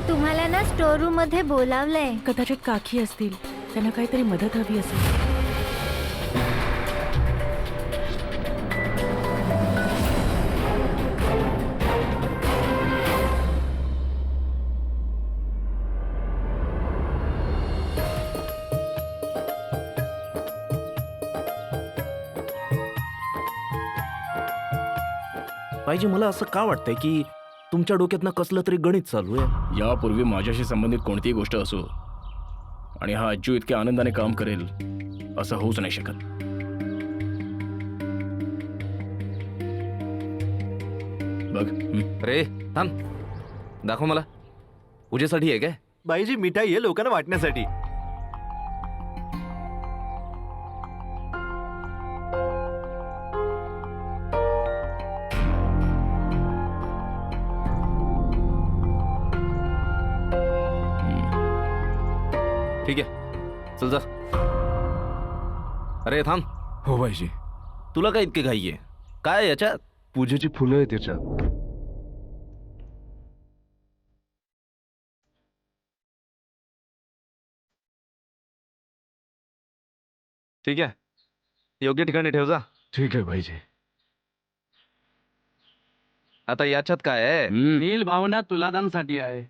तुम्हाला ना store room मध्ये बोलावलंय. कदाचित काकी असतील, त्यांना काहीतरी मदत हवी असेल. पाहिजे मला असं का वाटतंय की तुमच्या डोक्यातनं कसलं तरी गणित चालू आहे. यापूर्वी माझ्याशी संबंधित कोणतीही गोष्ट असो आणि हा अज्जू इतक्या आनंदाने काम करेल असं होऊच नाही शकत. बघ. रे थांब, दाखव मला. पूजेसाठी आहे काय? बाईजी मिठाई आहे लोकांना वाटण्यासाठी. ठीक आहे, चल जा. अरे थांब. हो बाईजी. तुला काय इतके घाई आहे? काय याच्यात? पूजेची फुलं आहेत त्याच्यात. ठीक आहे, योग्य ठिकाणी ठेव जा. ठीक आहे बाईजी. आता याच्यात काय आहे? नील भावना तुलादानसाठी आहे.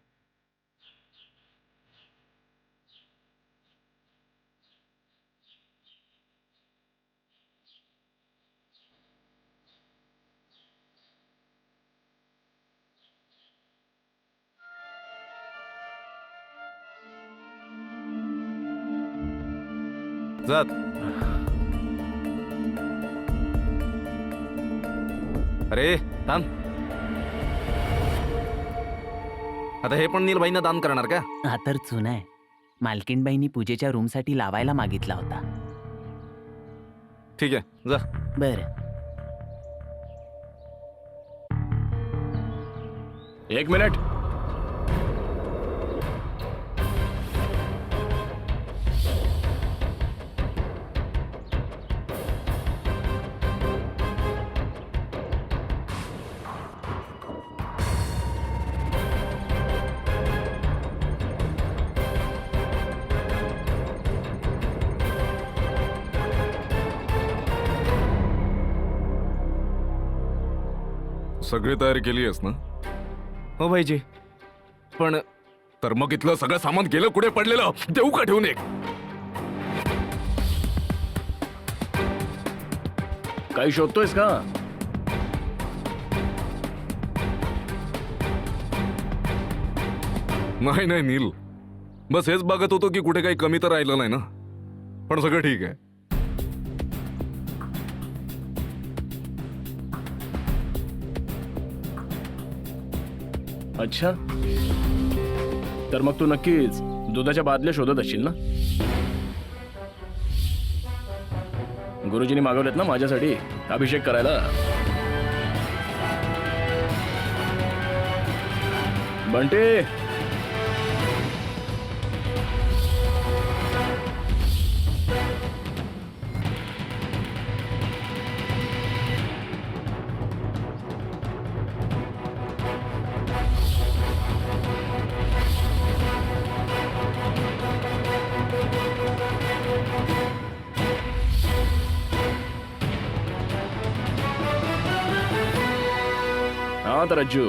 जात. अरे थांब. आता हे पण नीलबाईंना दान करणार का? हा तर चुना आहे. मालकीणबाईंनी पूजेच्या रूमसाठी लावायला मागितला होता. ठीक आहे, जा. बरं. एक मिनिट. सगळी तयारी केली आहेस ना? हो भाईजी, पण तर मग इथलं सगळं सामान गेलं कुठे पडलेलं? देऊ का ठेवून एक? काही शोधतोयस का? नाही नाही नील, बस हेच बघत होतो की कुठे काही कमी तर राहिलं नाही ना. पण सगळं ठीक आहे. अच्छा, तर मग तू नक्कीच दुधाच्या बादल्या शोधत असशील ना? गुरुजींनी मागवलेत ना माझ्यासाठी अभिषेक करायला. बंटे, हा तर अज्जू,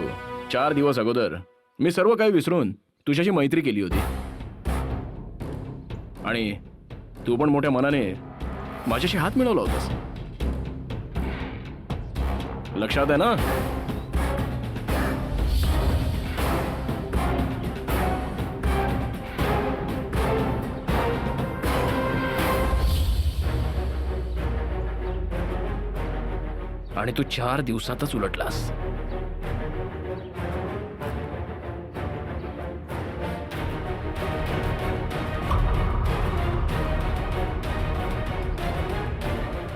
4 दिवस अगोदर मी सर्व काही विसरून तुझ्याशी मैत्री केली होती आणि तू पण मोठ्या मनाने माझ्याशी हात मिळवला होतास. लक्षात आहे ना? आणि तू 4 दिवसातच उलटलास.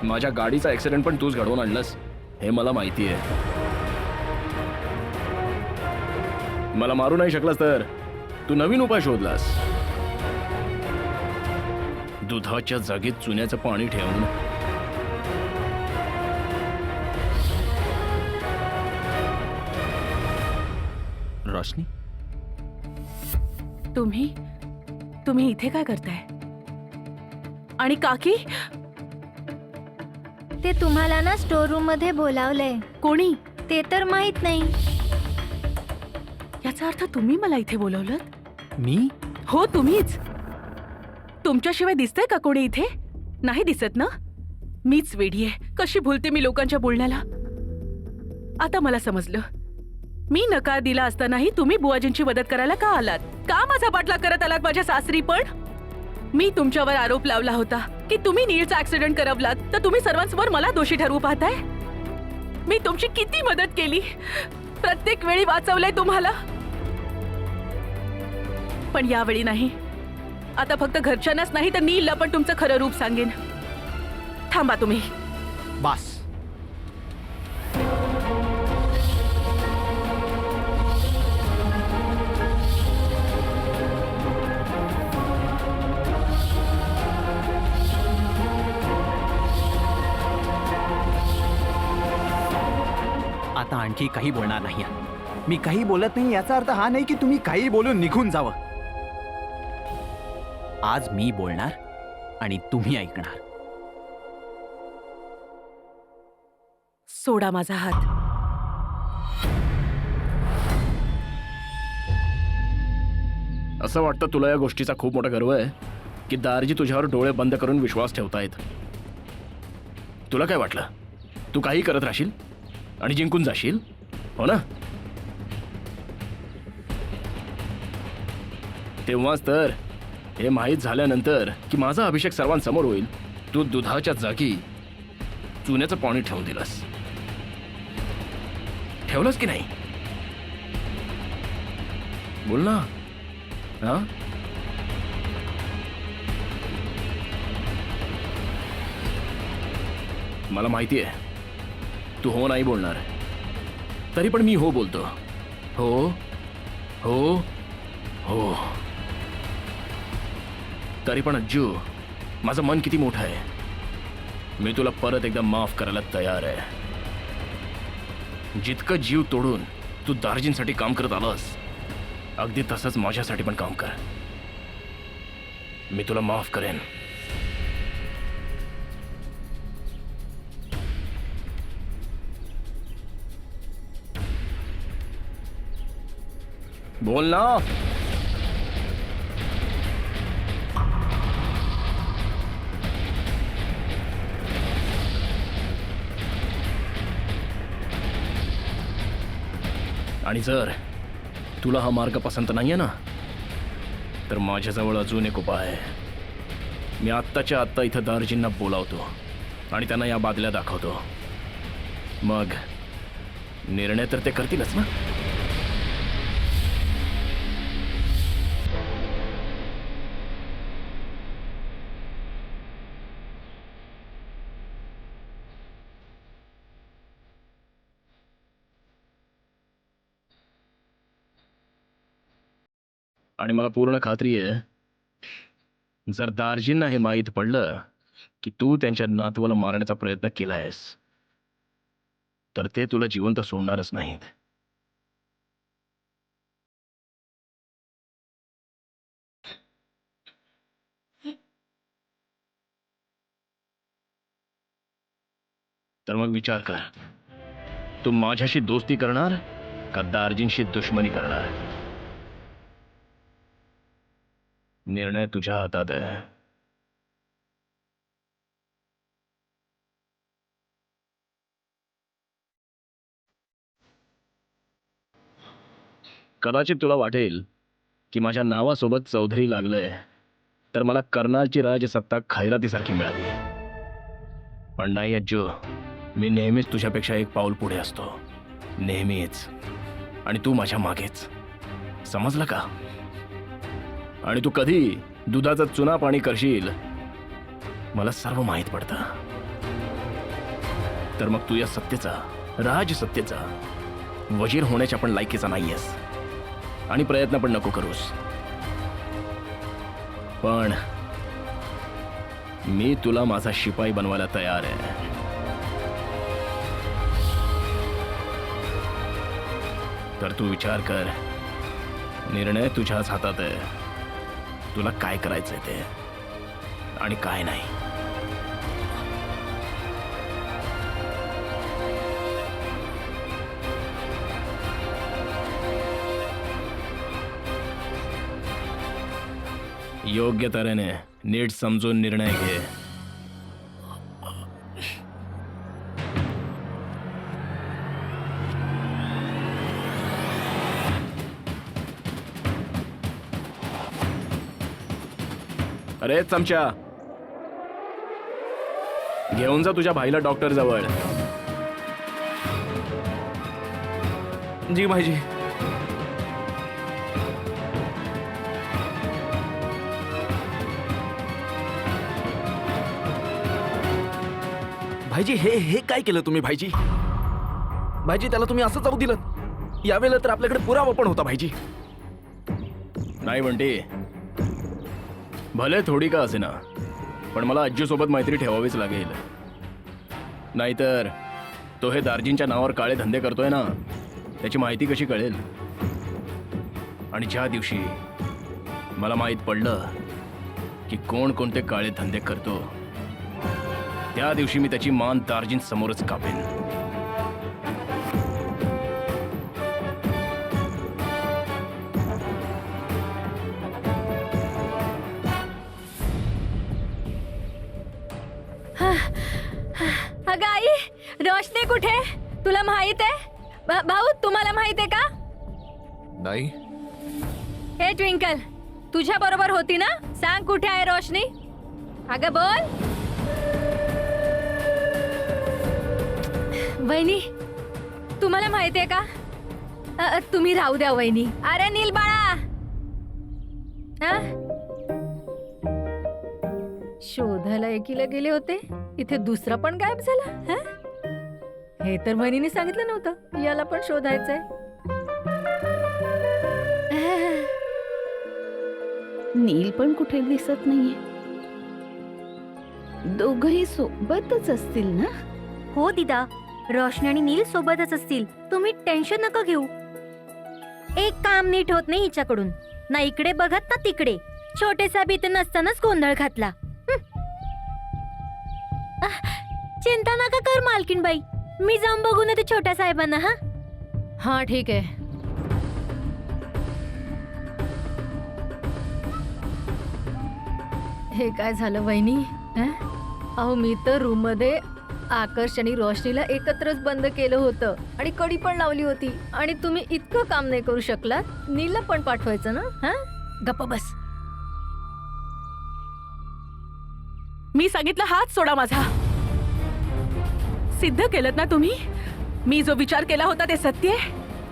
माझ्या गाडीचा ऍक्सिडेंट पण तूच घडवून आणलंस हे मला माहिती आहे. मला मारू नाही शकलास तर तू नवीन उपाय शोधलास. दुधाच्या जागेत चुन्याचं पाणी ठेवून रोशनी, तुम्ही इथे काय करताय? आणि काकी? ते तुम्हाला ना स्टोर रूम मध्ये बोलावलंय. कोणी? ते तर माहित नाही. याचा अर्थ तुम्ही मला इथे बोलवलं? मी? हो, तुम्हीच. तुमच्याशिवाय दिसतंय का कोणी इथे? नाही दिसत ना? मीच वेडी आहे. कशी भुलते मी लोकांच्या बोलण्याला. आता मला समजलं. मी नकार दिला असतानाही तुम्ही बुवाजींची मदत करायला का आलात? का माझा पाठलाग करत आलात माझ्या सासरी? पण मी तुमच्यावर आरोप लावला होता की तुम्ही नीलचा ऍक्सिडेंट करवलात, तर तुम्ही सर्वांसमोर मला दोषी ठरवू पाहताय. मी तुमची किती मदत केली, प्रत्येक वेळी वाचवलंय तुम्हाला. पण यावेळी नाही. आता फक्त घरच्यांनाच नाही तर नीलला पण तुमचं खरं रूप सांगेन. थांबा तुम्ही. बास. आता आणखी काही बोलणार नाही. मी काही बोलत नाही याचा अर्थ हा नाही की तुम्ही काही बोलून निघून जावं. आज मी बोलणार आणि तुम्ही ऐकणार. सोडा माझा हात. असं वाटतं तुला या गोष्टीचा खूप मोठा गर्व आहे की दारजी तुझ्यावर डोळे बंद करून विश्वास ठेवतायत. तुला काय वाटलं तू काही करत राहशील आणि जिंकून जाशील, हो ना? तेव्हाच तर हे माहीत झाल्यानंतर की माझा अभिषेक सर्वांसमोर होईल, तू दुधाच्या जागी चुन्याचं पाणी ठेवून दिलंस. ठेवलंस की नाही? बोल ना. हा? मला माहिती आहे तू हो नाही बोलणार, तरी पण मी हो बोलतो. हो हो हो. तरी पण अज्जू, माझं मन किती मोठं आहे. मी तुला परत एकदा माफ करायला तयार आहे. जितकं जीव तोडून तू दार्जिनसाठी काम करत आलास, अगदी तसंच माझ्यासाठी पण काम कर. मी तुला माफ करेन. बोल ना. आणि जर तुला हा मार्ग पसंत नाहीये ना, तर माझ्याजवळ अजून एक उपाय आहे. मी आत्ताच्या आत्ता इथं दार्जींना बोलावतो आणि त्यांना या बादल्या दाखवतो. मग निर्णय तर ते करतीलच ना. आणि मला पूर्ण खात्री आहे जर दार्जींना हे माहीत पडलं की तू त्यांच्या नातवाला मारण्याचा प्रयत्न केलायस, तर ते तुला जिवंत सोडणारच नाहीत. तर मग विचार कर, तू माझ्याशी दोस्ती करणार का दार्जींशी दुश्मनी करणार? निर्णय तुझ्या हातात आहे. कदाचित तुला वाटेल की माझ्या नावासोबत चौधरी लागलंय तर मला कर्नालची राजसत्ता खैरातीसारखी मिळाली. पण नाही अज्जू, मी नेहमीच तुझ्यापेक्षा एक पाऊल पुढे असतो. नेहमीच. आणि तू माझ्या मागेच. समजलं का? आणि तू कधी दुधाचं चुना पाणी करशील मला सर्व माहीत पडतं. तर मग तू या सत्तेचा, राजसत्तेचा वजीर होण्याच्या पण लायकीचा नाहीयेस आणि प्रयत्न पण नको करूस. पण मी तुला माझा शिपाई बनवायला तयार आहे. तर तू विचार कर, निर्णय तुझ्याच हातात आहे. तुला काय करायचंय ते आणि काय नाही. योग्य तऱ्हेने नीट समजून निर्णय घे. अरे चमचा, घेऊन जा तुझ्या भाईला डॉक्टर जवळ. जी भाईजी. भाईजी, हे काय केलं तुम्ही भाईजी? भाईजी, त्याला तुम्ही असं जाऊ दिलं. यावेळेला तर आपल्याकडे पुरावा पण होता भाईजी. नाही म्हणते, भले थोडी का असे ना, पण मला अज्जू सोबत मैत्री ठेवावीच लागेल. नाहीतर तो हे दार्जिनच्या नावावर काळे धंदे करतोय ना, त्याची माहिती कशी कळेल? आणि ज्या दिवशी मला माहीत पडलं की कोण कोणते काळे धंदे करतो, त्या दिवशी मी त्याची मान दार्जिन समोरच कापेन. अगं आई, रोशनी कुठे? तुला माहित आहे? भाऊ, तुम्हाला माहित आहे का? नाही. हे ट्विंकल, तुझ्या बरोबर होती ना? सांग कुठे आहे रोशनी? अगं बोल. वहिनी, तुम्हाला माहिती आहे का? तुम्ही राहू द्या वहिनी. अरे नील बाळा, शोधायला एकीला गेले होते, इथे दुसरा पण गायब झाला. हे तर वहिनीने सांगितलं नव्हतं, याला पण शोधायचंय. नील पण कुठे दिसत नाहीये. दोघही सोबतच असतील ना? हो दिदा, रोशनी आणि नील सोबतच असतील. तुम्ही टेन्शन नका घेऊ. एक काम नीट होत नाही हिच्याकडून. ना इकडे बघत ना तिकडे. छोटे साहेब इथे नसतानाच गोंधळ घातला. चिंता नका कर मालकीनबाई, मी जाऊन बघून येते छोट्या साहेबांना. हा ठीक आहे. हे काय झालं वहिनी? अहो, मी तर रूम मध्ये आकर्ष आणि रोशनीला एकत्रच बंद केलं होतं आणि कडी पण लावली होती. आणि तुम्ही इतकं काम नाही करू शकलात? नीलला पण पाठवायचं ना? गप्प बस. मी सांगितलं हात सोडा माझा. सिद्ध केलं ना तुम्ही? मी जो विचार केला होता ते सत्य आहे.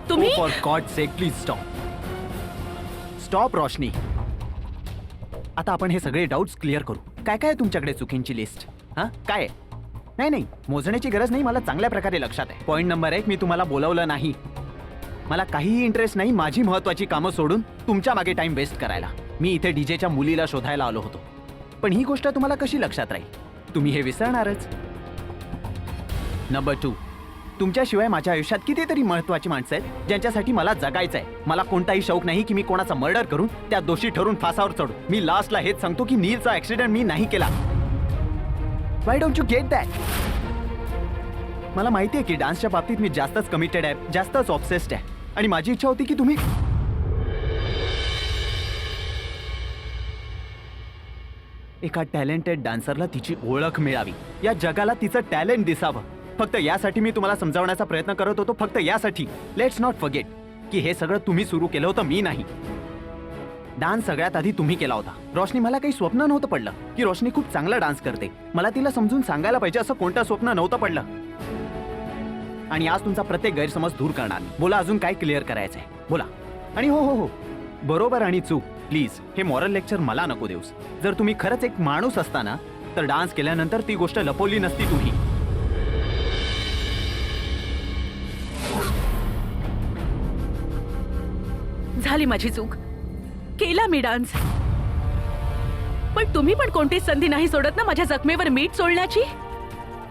तुम्ही for God sake please stop. Stop Roshni. आता आपण हे सगळे डाऊट्स क्लिअर करू. काय काय आहे तुमच्याकडे चुकींची लिस्ट? काय आहे? नाही, मोजण्याची गरज नाही. मला चांगल्या प्रकारे लक्षात आहे. पॉइंट नंबर 1, मी तुम्हाला बोलावलं नाही. मला काहीही इंटरेस्ट नाही माझी महत्वाची कामं सोडून तुमच्या मागे टाइम वेस्ट करायला. मी इथे डीजेच्या मुलीला शोधायला आलो होतो. पण ही गोष्ट तुम्हाला कशी लक्षात राहील? तुम्ही हे विसरणारच. नंबर 2, तुमच्याशिवाय माझ्या आयुष्यात कितीतरी महत्वाची माणसं आहेत ज्यांच्यासाठी मला जगायचं आहे. मला कोणताही शौक नाही की मी कोणाचा मर्डर करून त्या दोषी ठरून फासावर चढू. मी लास्टला हेच सांगतो की नीलचा ऍक्सिडेंट मी नाही केला. Why don't you get that? मला माहिती आहे की डान्सच्या बाबतीत मी जास्तच कमिटेड आहे, जास्तच ऑब्सेस्ड आहे. आणि माझी इच्छा होती की तुम्ही एका टॅलेंटेड डान्सरला तिची ओळख मिळावी, या जगाला तिचं टॅलेंट दिसावं. फक्त यासाठी मी तुम्हाला समजावण्याचा प्रयत्न करत होतो. फक्त यासाठी. लेट्स नॉट फॉरगेट की हे सगळं तुम्ही सुरू केलं होतं, मी नाही. डान्स सगळ्यात आधी तुम्ही केला होता. रोशनी, मला काही स्वप्न नव्हतं पडलं की रोशनी खूप चांगला डान्स करते. मला तिला समजून सांगायला पाहिजे असं कोणतं स्वप्न नव्हतं पडलं. आणि आज तुमचा प्रत्येक गैरसमज दूर करणार. बोला, अजून काय क्लिअर करायचंय? बोला. आणि हो, बरोबर आणि चूक, प्लीज हे मॉरल लेक्चर मला नको देऊस. जर तुम्ही खरंच एक माणूस असताना तर डान्स केल्यानंतर ती गोष्ट लपवली नसती तुम्ही. झाली माझी चूक. केला मी डान्स. पण तुम्ही पण कोणतीच संधी नाही सोडत ना माझ्या जखमेवर मीठ सोडण्याची.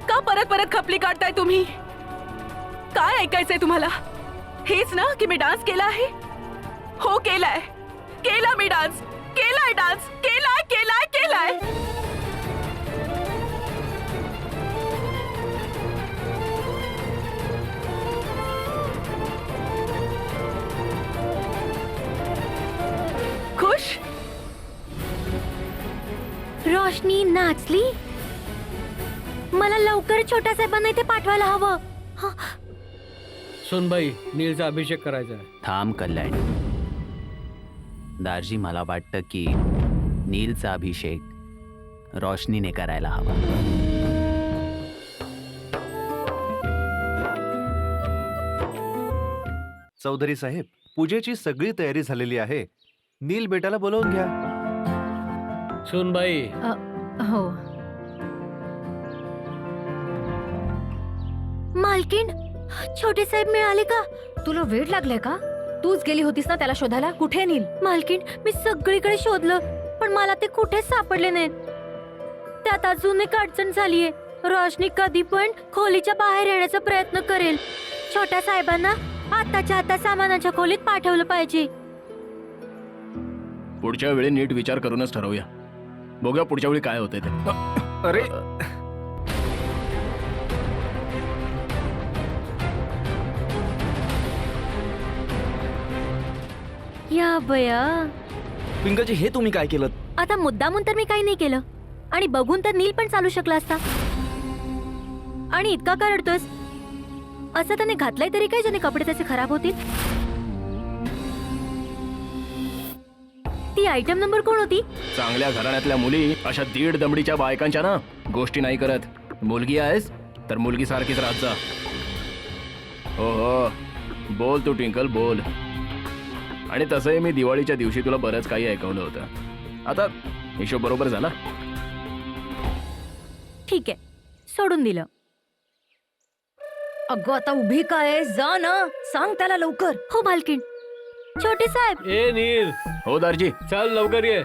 का परत परत खपली काढताय तुम्ही? काय ऐकायचंय तुम्हाला? हेच ना की मी डान्स केला आहे? हो केलाय. केला मी डान्स. केलाय डान्स. केलाय केलाय केलाय. खुश? रोशनी नाचली. मला लवकर छोट्या साहेबांना इथे पाठवायला हवं. सोनबाई, नीलचा अभिषेक करायचा आहे. थांब कल्याणी. दारजी, मला वाटतं की नीलचा अभिषेक रोशनीने करायला हवा. चौधरी साहेब, पूजेची सगळी तयारी झालेली आहे. नील बेटाला बोलवून घ्या. सोनबाई, हो. मालकीण, छोटे साहेब मिळाले का? तुला वेळ लागलाय का? तूच गेली होतीस ना त्याला शोधायला. कुठे नील? मालकीण, मी सगळीकडे शोधलं पण मला ते कुठेच सापडले नाहीत. त्यात अजून एक अडचण झालीये. रोशनी कधी पण खोलीच्या बाहेर येण्याचा प्रयत्न करेल. छोट्या साहेबांना आताच्या आता सामानाच्या खोलीत पाठवलं पाहिजे. पुढच्या वेळी नीट विचार करूनच ठरवूया. बघूया पुढच्या वेळी काय होतंय ते. अरे या बया, पिंकलजी, हे तुम्ही काय केलं? आता मुद्दामून तर मी काही नाही केलं आणि बघून तर नील पण चालू शकला असता. आणि इतका का रडतोस? असं त्याने घातलंय तरी काय ज्याने कपडे त्याचे खराब होतील? ती आयटम नंबर कोण होती? चांगल्या घराण्यातल्या मुली अशा दीड दमडीच्या बायकांच्या ना गोष्टी नाही करत. मुलगी आहेस तर मुलगी सारखीच राहत जा. हो हो, बोल तू ट्विंकल, बोल. आणि तसंही मी दिवाळीच्या दिवशी तुला बरंच काही ऐकवलं होतं. आता हिशोब बरोबर झाला. ठीक आहे, सोडून दिलं. अगं आता उभी काय? जा ना, सांग त्याला लवकर. हो मालकीण. छोटे साहेब. ए नील, हो दारजी. चल लवकर ये.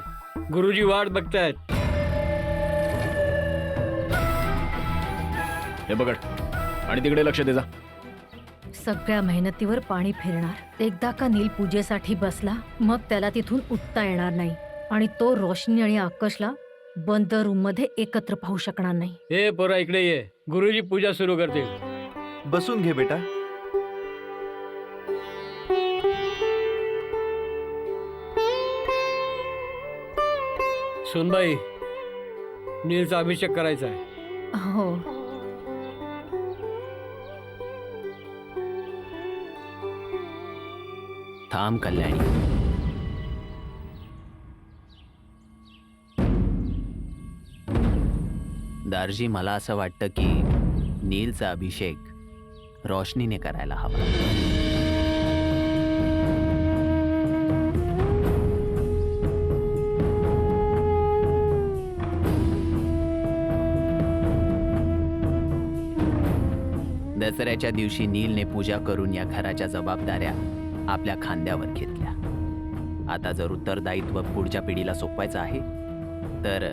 गुरुजी वाट बघतायत. हे बघ आणि तिकडे लक्ष दे जा. सगळ्या मेहनतीवर पाणी फिरणार. एकदा का नील पूजेसाठी बसला मग त्याला तिथून उठता येणार नाही आणि तो रोशनी आणि आकाशला बंद रूम मध्ये एकत्र पाहू शकणार नाही. ए पोरा, इकडे ये. गुरुजी पूजा सुरू करतील. बसून घे बेटा. सोनबाई, नीलचा अभिषेक करायचा आहे. हो. थांब कल्याणी. दारजी, मला असं वाटतं की नीलचा अभिषेक रोशनीने करायला हवा. दसऱ्याच्या दिवशी नीलने पूजा करून या घराच्या जबाबदाऱ्या आपल्या खांद्यावर घेतल्या. आता जर उत्तरदायित्व पुढच्या पिढीला सोपवायचं आहे तर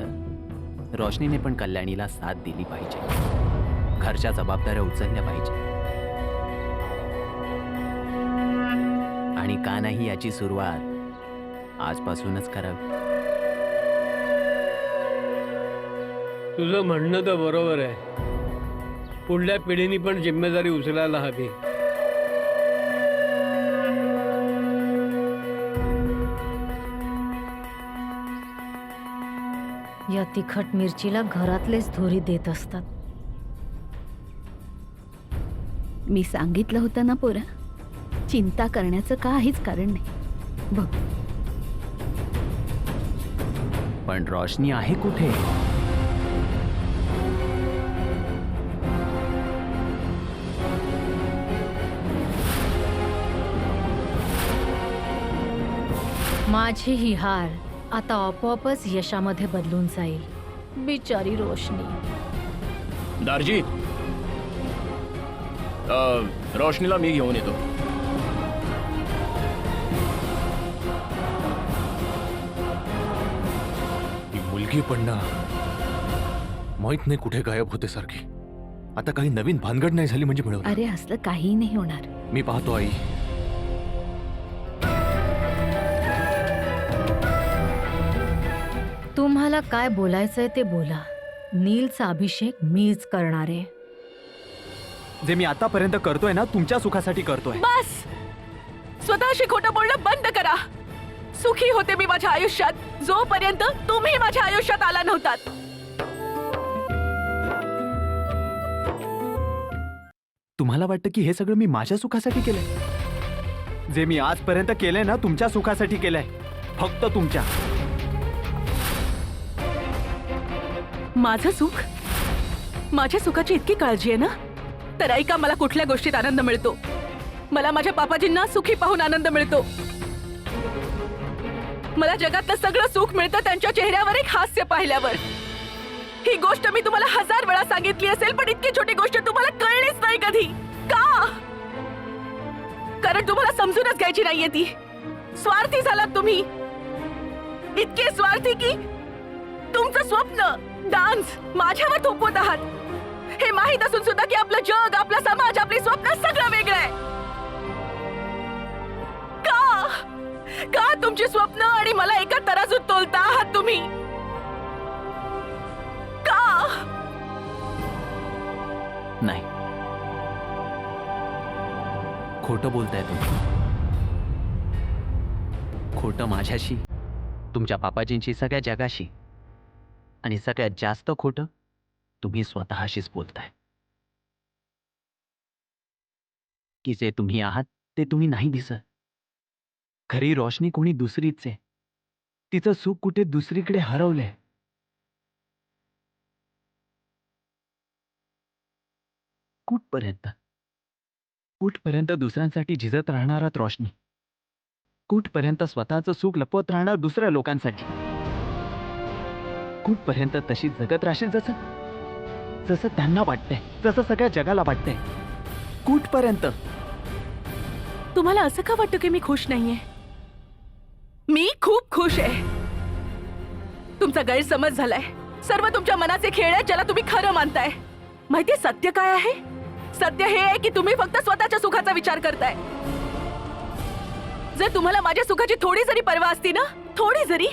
रोशनीने पण कल्याणीला साथ दिली पाहिजे. घरच्या जबाबदाऱ्या उचलल्या पाहिजे. आणि का नाही याची सुरुवात आजपासूनच करावी. तुझं म्हणणं तर बरोबर आहे. पुढल्या पिढीनी पण जिम्मेदारी उचलायला हवी. या तिखट मिरचीला घरातलेच धोरी देत असतात. मी सांगितलं होतं ना पोरा, चिंता करण्याचं काहीच कारण नाही. बघ, पण रोशनी आहे कुठे? माझी ही हार आता आपोआपच यशामध्ये बदलून जाईल. बिचारी रोशनी. दारजी, रोशनीला मी घेऊन येतो. मुलगी पण ना माहित नाही कुठे गायब होते सारखी. आता काही नवीन भानगड नाही झाली म्हणजे मिळवलं. अरे असलं काही नाही होणार. मी पाहतो आई. तुम्हाला काय बोलायचंय ते बोला. नीलचा अभिषेक मीच करणार आहे. जे मी आतापर्यंत करतोय ना तुमच्या सुखासाठी करतोय. बस स्वतःशी खोटं बोलणं बंद करा. सुखी होते मी माझ्या आयुष्यात जोपर्यंत तुम्ही माझ्या आयुष्यात आला नव्हतात. तुम्हाला वाटतं की हे सगळं मी माझ्या सुखासाठी केलंय? जे मी आजपर्यंत केलंय ना तुमच्या सुखासाठी केलंय, फक्त तुमच्या. माझं सुख, माझ्या सुखाची इतकी काळजी आहे ना, तर ऐका, मला कुठल्या गोष्टीत आनंद मिळतो. मला माझ्या पापाजींना सुखी पाहून आनंद मिळतो. मला जगातलं सगळं सुख मिळतं त्यांच्या चेहऱ्यावर एक हास्य पाहिल्यावर. ही गोष्ट मी तुम्हाला 1000 वेळा सांगितली असेल, पण इतकी छोटी गोष्ट तुम्हाला कळलीच नाही कधी. का? कारण तुम्हाला समजूनच घ्यायची नाहीये ती. स्वार्थी झालात तुम्ही, इतके स्वार्थी की तुमचं स्वप्न डान्स माझ्यावर थोपवत आहात. हे माहित असून सुद्धा की आपलं जग, आपला समाज, आपली स्वप्न सगळं वेगळं आहे. का? का तुमची स्वप्न आणि मला एका तराजूत तोलता आहात तुम्ही? का? नाही, खोटं बोलताय तुम्ही. खोटं माझ्याशी, तुमच्या पापाजींची, सगळ्या जगाशी, आणि सगळ्यात जास्त खोटं तुम्ही स्वतःशीच बोलताय. की जे तुम्ही आहात ते तुम्ही नाही दिसत. खरी रोशनी कोणी दुसरीच आहे. तिचं सुख कुठे दुसरीकडे हरवलंय. कुठपर्यंत कुठपर्यंत दुसऱ्यांसाठी झिजत राहणारात रोशनी? कुठपर्यंत स्वतःचं सुख लपवत राहणार दुसऱ्या लोकांसाठी? कुठपर्यंत तशी जगत राहशील जसं जसं त्यांना वाटतंय, जसं सगळ्या जगाला वाटतंय? कुठपर्यंत? तुम्हाला असं का वाटतं की मी खुश नाहीये? मी खूप खुश आहे. तुमचा गैरसमज झालाय. सर्व तुमच्या मनाचे खेळ आहेत ज्याला तुम्ही खरं मानताय. माहितीये सत्य काय आहे? सत्य हे आहे की तुम्ही फक्त स्वतःच्या सुखाचा विचार करताय. जर तुम्हाला माझ्या सुखाची थोडी जरी पर्वा असती ना, थोडी जरी,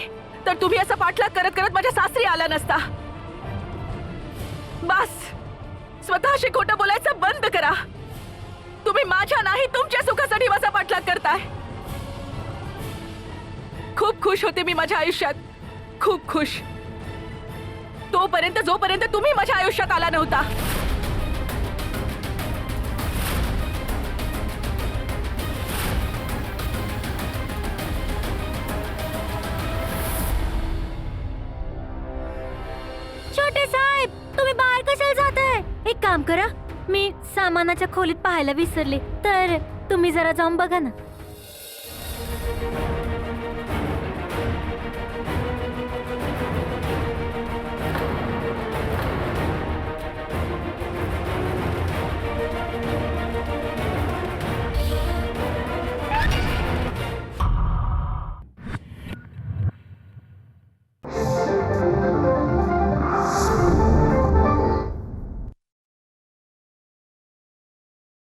तर तुम्ही असा पाठलाग करत करत माझ्या सासरी आला नसता. बस स्वतःशी खोटं बोलायचं बंद करा. तुम्ही माझ्या नाही तुमच्या सुखासाठी माझा पाठलाग करताय. खूप खुश होते मी माझ्या आयुष्यात, खूप खुश. तोपर्यंत जोपर्यंत तुम्ही माझ्या आयुष्यात आला नव्हता. छोटे साहेब, तुम्ही बाहेर कशाला जाताय? एक काम करा, मी सामानाच्या खोलीत पाहायला विसरले, तर तुम्ही जरा जाऊन बघा ना.